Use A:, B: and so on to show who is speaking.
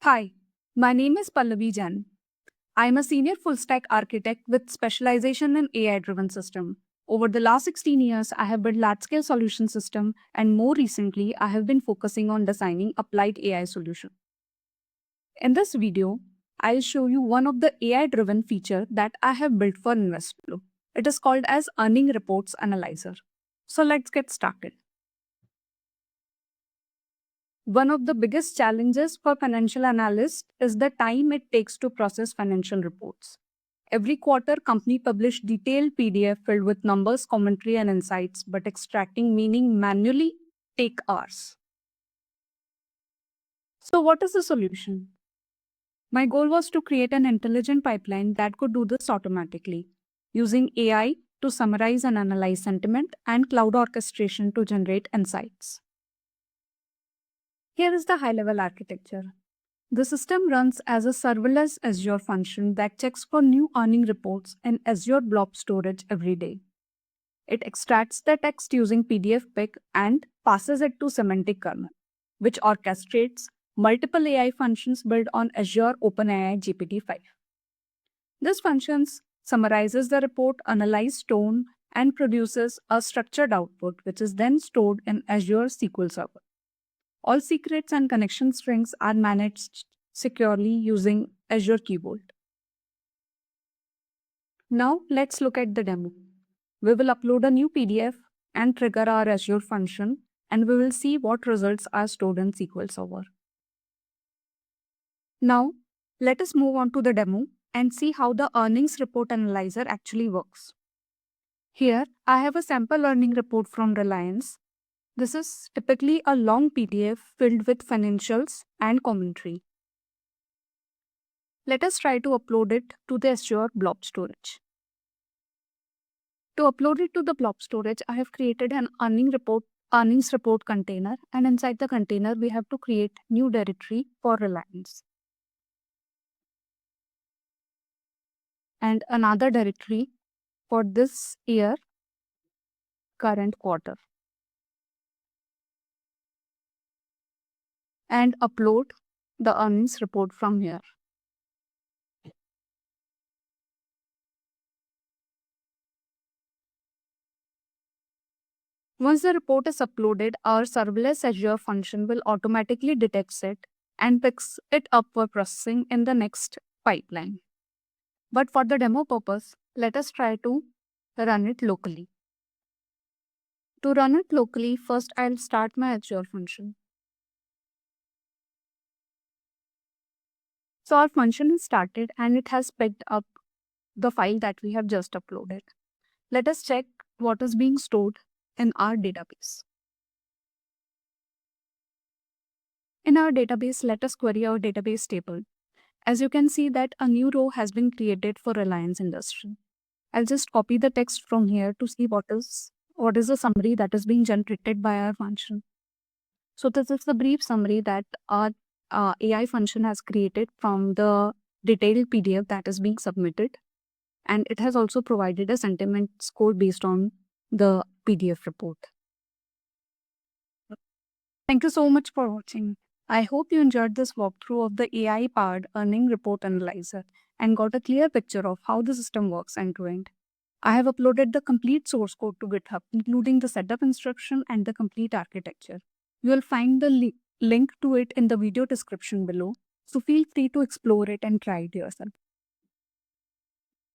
A: Hi, my name is Pallavi Jain. I am a senior full stack architect with specialization in AI driven system. Over the last 16 years, I have built large scale solution system, and more recently, I have been focusing on designing applied AI solution. In this video, I'll show you one of the AI driven feature that I have built for Investflow. It is called as Earning Reports Analyzer. So let's get started. One of the biggest challenges for financial analysts is the time it takes to process financial reports. Every quarter, company publish detailed PDF filled with numbers, commentary, and insights, but extracting meaning manually take hours. So what is the solution? My goal was to create an intelligent pipeline that could do this automatically, using AI to summarize and analyze sentiment and cloud orchestration to generate insights. Here is the high-level architecture. The system runs as a serverless Azure function that checks for new earning reports in Azure Blob Storage every day. It extracts the text using PDF pick and passes it to semantic kernel, which orchestrates multiple AI functions built on Azure OpenAI GPT-5. This function summarizes the report, analyzes tone, and produces a structured output, which is then stored in Azure SQL Server. All secrets and connection strings are managed securely using Azure Key Vault. Now let's look at the demo. We will upload a new PDF and trigger our Azure function, and we will see what results are stored in SQL Server. Now let us move on to the demo and see how the earnings report analyzer actually works. Here I have a sample earning report from Reliance. This is typically a long PDF filled with financials and commentary. Let us try to upload it to the Azure Blob Storage. To upload it to the Blob Storage, I have created an earnings report container, and inside the container, we have to create new directory for Reliance and another directory for this year, current quarter, and upload the earnings report from here. Once the report is uploaded, our serverless Azure function will automatically detect it and picks it up for processing in the next pipeline. But for the demo purpose, let us try to run it locally. To run it locally, first I'll start my Azure function. So our function is started and it has picked up the file that we have just uploaded. Let us check what is being stored in our database. In our database, let us query our database table. As you can see that a new row has been created for Reliance Industry. I'll just copy the text from here to see what is the summary that is being generated by our function. So this is the brief summary that our AI function has created from the detailed PDF that is being submitted. And it has also provided a sentiment score based on the PDF report. Thank you so much for watching. I hope you enjoyed this walkthrough of the AI-powered Earning Report Analyzer and got a clear picture of how the system works end-to-end. I have uploaded the complete source code to GitHub, including the setup instruction and the complete architecture. You will find the link to it in the video description below, so feel free to explore it and try it yourself.